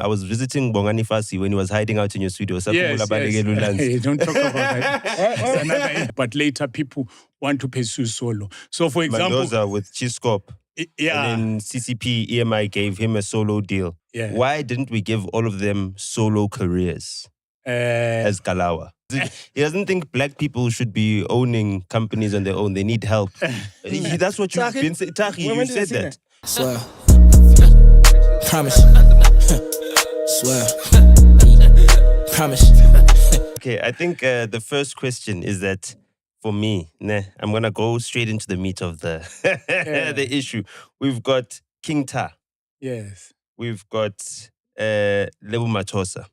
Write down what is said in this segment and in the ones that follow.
I was visiting Bongani Fasi when he was hiding out in your studio. Yes. Don't talk about that. But later people want to pursue solo. So for example... Mendoza with Chiscop. Yeah. And then CCP, EMI gave him a solo deal. Yeah. Why didn't we give all of them solo careers as Kalawa? He doesn't think black people should be owning companies on their own. They need help. That's what you've been saying. Tahi, you said that. Swear. Promise. Swear. Promise. Okay, I think the first question is that for me, I'm going to go straight into the meat of the the issue. We've got King Ta. Yes. We've got Lebu Matosa.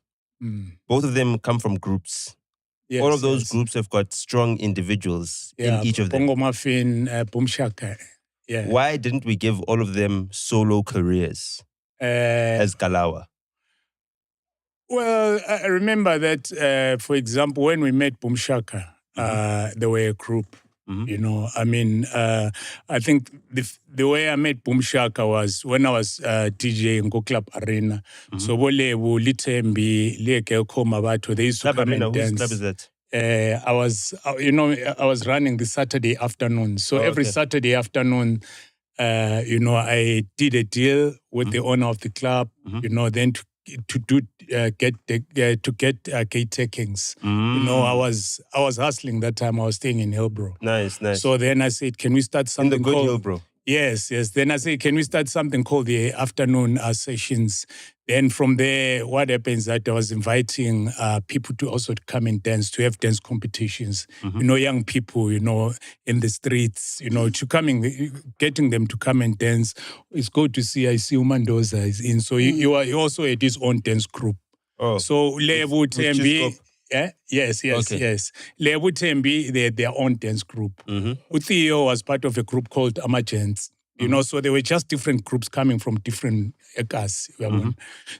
Both of them come from groups. Yes, all of those groups have got strong individuals in each of them. Bongo Maffin, Shaka. Yeah. Why didn't we give all of them solo careers as Kalawa? Well, I remember that, for example, when we met Shaka, they were a group. You know, I mean, I think the way I met Shaka was when I was DJing Go Club Arena. So Bolebu, Litembi, Lieke Komabato, they used to come and dance. Whose club is that? I was running the Saturday afternoon. So every Saturday afternoon, I did a deal with the owner of the club, then to get gate takings. I was hustling that time. I was staying in Hillbrow. Nice. So then I said, can we start something in the good called Hillbrow? Yes. Then I said, can we start something called the afternoon sessions? Then from there, what happens that I was inviting people to also come and dance, to have dance competitions. Young people, in the streets, to getting them to come and dance. It's good to see. I see Umandoza is in. So he also had his own dance group. Oh. So Lebu Tembi. Yeah? Yes. Lebu Tembi, they had their own dance group. Uthio was part of a group called Amagents. So they were just different groups coming from different ekas.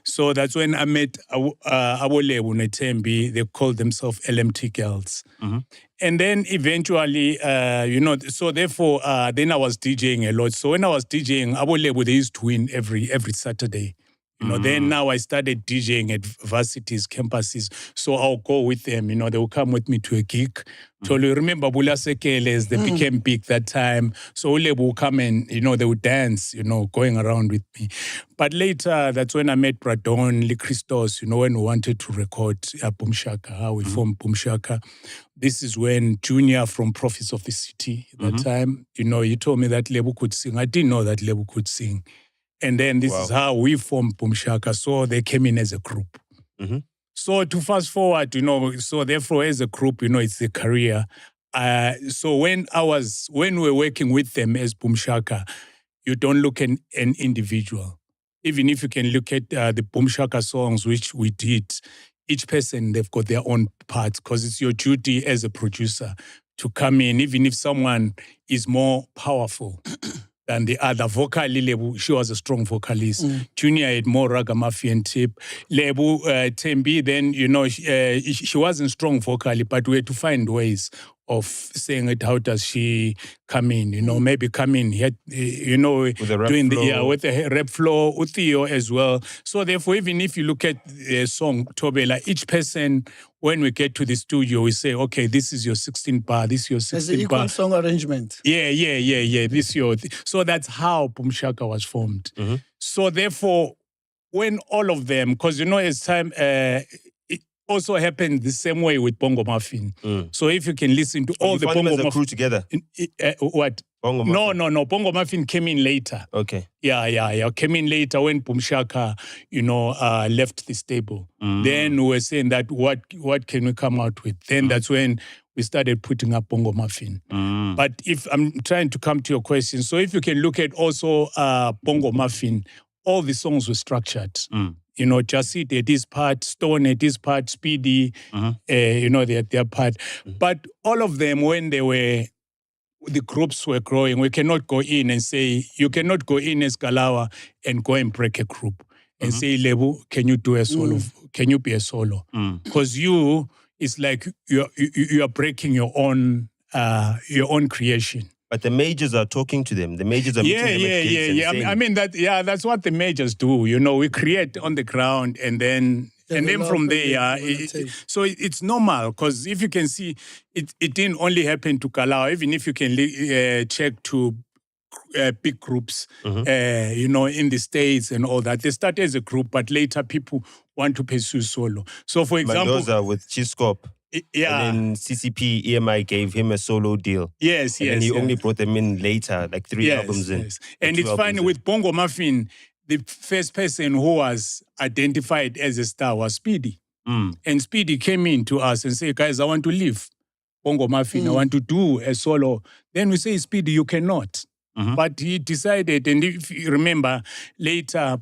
So that's when I met Abolebu Netembi. They called themselves LMT Girls. And then eventually, so therefore, then I was DJing a lot. So when I was DJing, Abolebu, they used to win every Saturday. Then now I started DJing at varsities, campuses. So I'll go with them. They will come with me to a gig. So you remember Bula Sekeles, they became big that time. So Olebu will come and, they would dance, going around with me. But later, that's when I met Pradon, Lee Christos, when we wanted to record Shaka, how we formed Shaka. This is when Junior from Prophets of the City, that time, he told me that Lebu could sing. I didn't know that Lebu could sing. And then this is how we formed Shaka. So they came in as a group. So to fast forward, so therefore as a group, it's a career. So when we were working with them as Shaka, you don't look at an individual. Even if you can look at the Shaka songs, which we did, each person, they've got their own parts because it's your duty as a producer to come in, even if someone is more powerful than the other. Vocally, Lebu, she was a strong vocalist. Junior had more ragamuffin tip. Lebu, Tembi, then, she wasn't strong vocally, but we had to find ways of saying it. How does she come in? Maybe come in, with the rap doing flow. With the rap flow, Uthio as well. So therefore, even if you look at the song Tobela, each person, when we get to the studio, we say, okay, this is your 16 bar, this is your 16 bar. There's an equal song arrangement. Yeah. This so that's how Shaka was formed. So therefore, when all of them, because as time, it also happened the same way with Bongo Maffin. So if you can listen to all the Bongo Maffin crew together. What? Bongo Maffin. No. Bongo Maffin came in later. Okay. Yeah. Came in later when Shaka, left the stable. Then we were saying that what can we come out with? Then that's when we started putting up Bongo Maffin. But if I'm trying to come to your question, so if you can look at also Bongo Maffin, all the songs were structured. Jasid at his part, Stone at his part, Speedy, they had their part. But all of them, when the groups were growing, we cannot go in and say, you cannot go in as Kalawa and go and break a group and say, Lebu, can you do a solo? Can you be a solo? Because it's like you are breaking your own creation. But the majors are talking to them. The majors are meeting them at gates and saying, I mean that's what the majors do. You know, we create on the ground and then from there, so it's normal because if you can see, it didn't only happen to Kalawa. Even if you can check to big groups, you know, in the States and all that, they start as a group, but later people want to pursue solo. So, for example, Mendoza with Chiscop. Yeah. And then CCP EMI gave him a solo deal. Yes, and he only brought them in later, like 3 albums in. Yes. And it's funny, with Bongo Maffin, the first person who was identified as a star was Speedy. And Speedy came in to us and said, guys, I want to leave Bongo Maffin. I want to do a solo. Then we say, Speedy, you cannot. But he decided, and if you remember, later,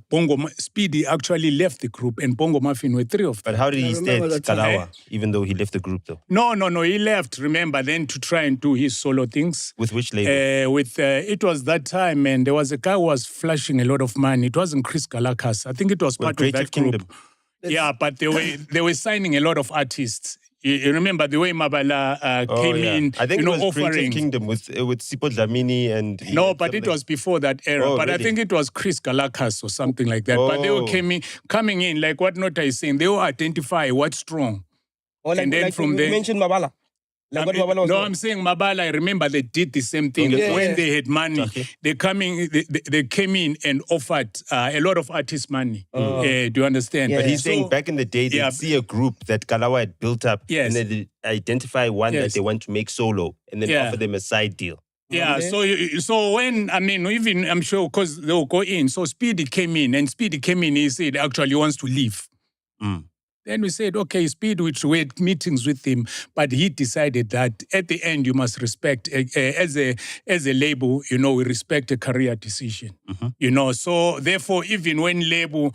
Speedy actually left the group, and Bongo Maffin were 3 of them. But how did he stay at Kalawa, even though he left the group, though? No, he left, remember, then to try and do his solo things. With which label? It was that time, and there was a guy who was flashing a lot of money. It wasn't Chris Galakas. I think it was part of that Kingdom. group. Yeah, but they were signing a lot of artists. You remember the way Mabala came in, I think it was offering. Creative Kingdom with Sipho Dlamini and... No, but it was before that era. But really? I think it was Chris Galakas or something like that. But they were coming in, like what Nota is saying, they will identify what's strong. And then from there... You mentioned Mabala. I'm saying Mabala, I remember they did the same thing. When they had money, they came in and offered a lot of artists money. Do you understand? But he's saying back in the day, they'd see a group that Kalawa had built up and then they identify one that they want to make solo and then offer them a side deal. Yeah, so when, I mean, even, I'm sure, because they'll go in, so Speedy came in, he said, actually, he wants to leave. Then we said, okay, Speed, we had meetings with him, but he decided that at the end you must respect, as a label, you know, we respect a career decision. You know, so therefore, even when label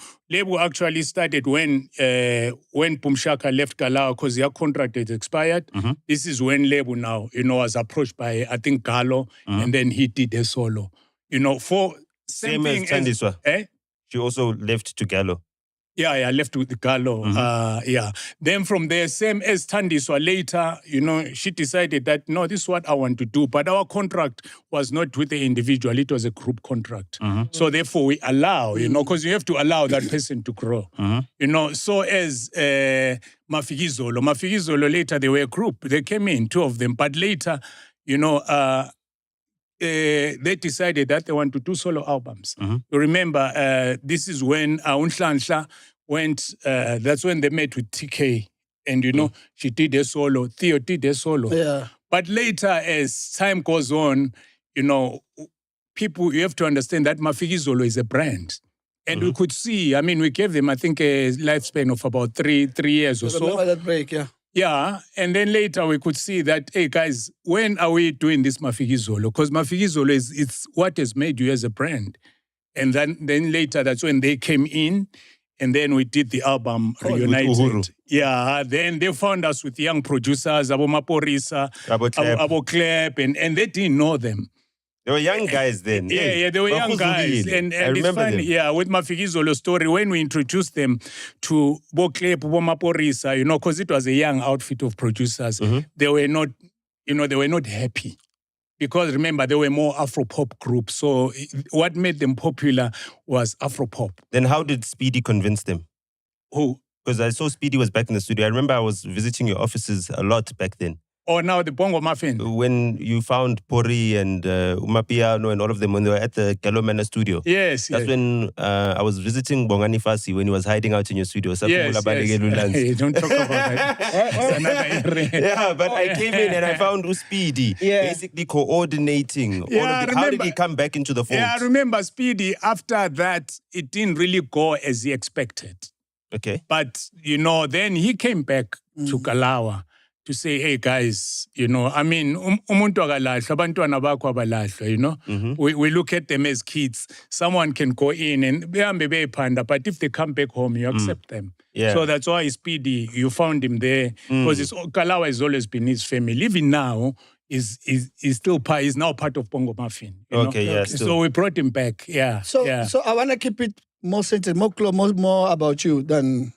actually started when Shaka left Kalawa because their contract had expired, this is when label now, you know, was approached by, I think, Gallo, and then he did a solo. You know, for same as Thandiswa. She also left to Gallo. Yeah, left with Gallo. Then from there, same as Thandiswa, later, you know, she decided that, no, this is what I want to do. But our contract was not with the individual. It was a group contract. So therefore, we allow, you know, because you have to allow that person to grow. You know, so as Mafigizolo, later they were a group. They came in, 2 of them. But later, you know, they decided that they want to do solo albums. You remember, this is when Unhlanhla went, that's when they met with TK. And, you know, she did a solo, Theo did a solo. Yeah. But later, as time goes on, you know, you have to understand that Mafigizolo is a brand. And we could see, I mean, we gave them, I think, a lifespan of about three years or so. Remember that break, Yeah, and then later we could see that, hey guys, when are we doing this Mafigizolo? Because Mafigizolo it's what has made you as a brand. And then later, that's when they came in, and then we did the album Reunited. Yeah, then they found us with young producers, Abo Maporisa, Abo Klep, and they didn't know them. They were young guys then. Yeah, they were young guys. And I remember them. Yeah, with Mafigizolo story, when we introduced them to Boklep, Bomaporisa, you know, because it was a young outfit of producers, they were not, you know, they were not happy. Because remember, they were more Afro-pop groups. So what made them popular was Afro-pop. Then how did Speedy convince them? Who? Because I saw Speedy was back in the studio. I remember I was visiting your offices a lot back then. Or now the Bongo Maffin. When you found Pori and Umapiano and all of them when they were at the Gallo Manor studio. Yes. That's when I was visiting Bongani Fasi when he was hiding out in your studio. Yes. Hey, don't talk about that. It's another area. Yeah, but I came in and I found Speedy basically coordinating. How did he come back into the fold? Yeah, I remember Speedy, after that, it didn't really go as he expected. Okay. But, you know, then he came back to Kalawa to say, hey guys, you know, I mean, umuntu akalahla, abantwana bakho abalahla, you know. We look at them as kids. Someone can go in and behambe beyipanda, but if they come back home, you accept them. Yeah. So that's why Speedy, you found him there, because Kalawa has always been his family. Even now, is now part of Bongo Maffin. Okay, yeah. So we brought him back. Yeah. So I want to keep it more centered, more about you than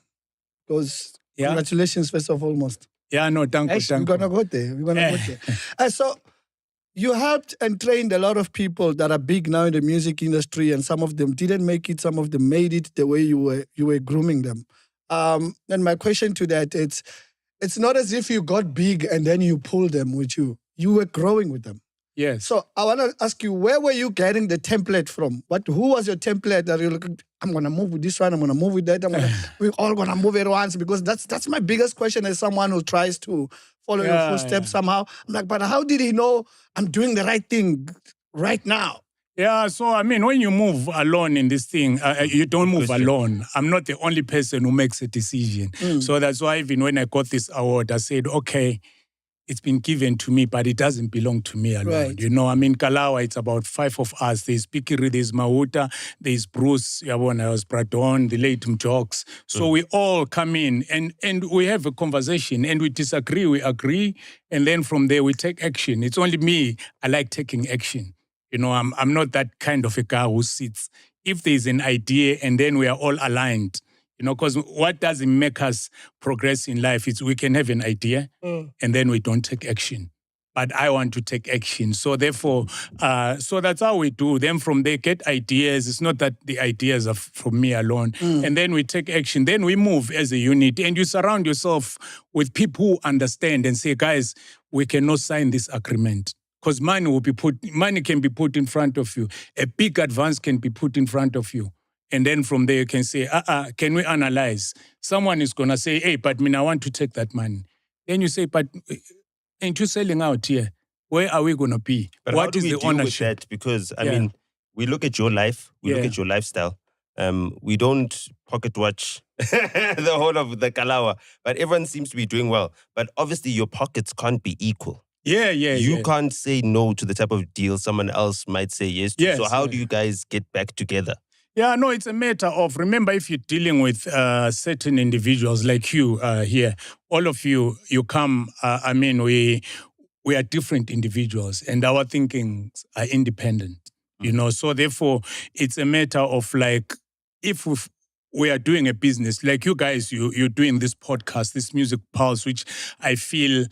because congratulations first of all, most. Yeah, no, thank you. We're gonna go there. So You helped and trained a lot of people that are big now in the music industry, and some of them didn't make it. Some of them made it the way you were grooming them. And my question to that, it's not as if you got big and then you pulled them with you. You were growing with them. Yes. So I want to ask you, where were you getting the template from? Who was your template that you're like, I'm going to move with this one, I'm going to move with that, we're all going to move at once? Because that's my biggest question as someone who tries to follow your footsteps somehow. I'm like, but how did he know I'm doing the right thing right now? Yeah, so I mean, when you move alone in this thing, you don't move alone. I'm not the only person who makes a decision. So that's why even when I got this award, I said, okay, it's been given to me, but it doesn't belong to me alone. Right. You know, I mean, Kalawa, it's about 5 of us. There's Pikiri, there's Mahuta, there's Bruce, I was Braton, the late Mjokes. So we all come in and we have a conversation, and we disagree, we agree, and then from there we take action. It's only me, I like taking action. You know, I'm not that kind of a guy who sits. If there's an idea and then we are all aligned, you know, because what doesn't make us progress in life is we can have an idea and then we don't take action. But I want to take action. So therefore, so that's how we do. Then from there, get ideas. It's not that the ideas are from me alone. And then we take action. Then we move as a unit. And you surround yourself with people who understand and say, guys, we cannot sign this agreement. Because money can be put in front of you. A big advance can be put in front of you. And then from there you can say, can we analyze? Someone is going to say, hey, but I want to take that money. Then you say, but ain't you selling out here? Where are we going to be? But what how do is we the deal ownership? with that? Because, I mean, we look at your life, we look at your lifestyle. We don't pocket watch the whole of the Kalawa, but everyone seems to be doing well. But obviously your pockets can't be equal. You can't say no to the type of deal someone else might say yes to. So how do you guys get back together? Yeah, no, it's a matter of, remember, if you're dealing with certain individuals like you here, all of you come, we are different individuals and our thinkings are independent, you know. So therefore, it's a matter of like, if we are doing a business, like you guys, you're doing this podcast, this Music Pulse, which I feel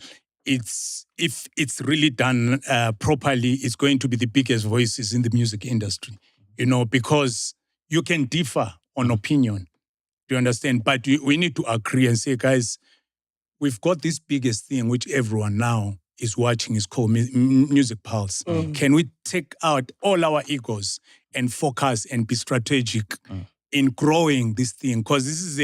if it's really done properly, it's going to be the biggest voices in the music industry, you know, because you can differ on opinion. Do you understand? But we need to agree and say, guys, we've got this biggest thing which everyone now is watching, is called Music Pulse. Can we take out all our egos and focus and be strategic in growing this thing? Because this is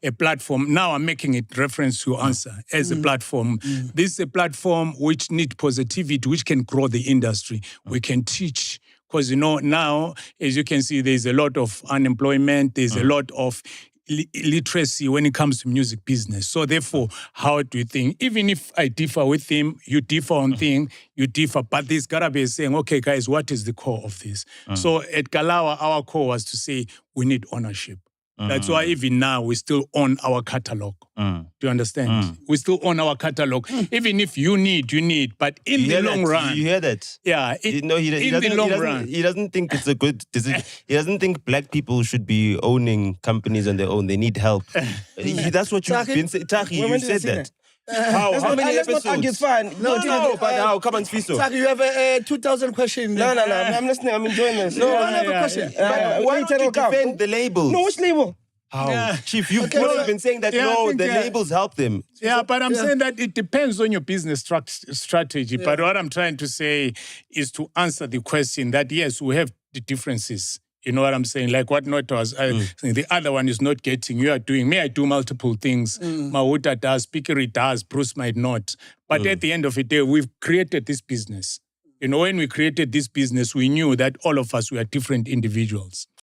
a platform. Now I'm making it reference to your answer as a platform. This is a platform which needs positivity, which can grow the industry. We can teach. Because, you know, now, as you can see, there's a lot of unemployment. There's a lot of illiteracy when it comes to music business. So therefore, how do you think? Even if I differ with him, you differ on thing, you differ. But there's got to be saying, okay, guys, what is the core of this? So at Kalawa, our core was to say, we need ownership. That's why even now we still own our catalog. Do you understand? We still own our catalog. Even if you need, but in the long run. You hear that? Yeah. In the long run. He doesn't think it's a good decision. He doesn't think black people should be owning companies on their own. They need help. That's what you've been saying. Taki, you said that. How many episodes? It's fine. No, but how? Come on, Sfiso. Taki, you have a 2,000 question. No. I'm listening. I'm enjoying this. No, I have a question. But why don't you defend the labels? No, which label? How? Yeah. Chief, you've always been saying that, the labels help them. Yeah, but I'm saying that it depends on your business strategy. Yeah. But what I'm trying to say is to answer the question that, yes, we have the differences. You know what I'm saying? Like what Nota was saying, the other one is not getting, you are doing. Me, I do multiple things. Mahuta does, Pikiri does, Bruce might not. But at the end of the day, we've created this business. You know, when we created this business, we knew that all of us were different individuals.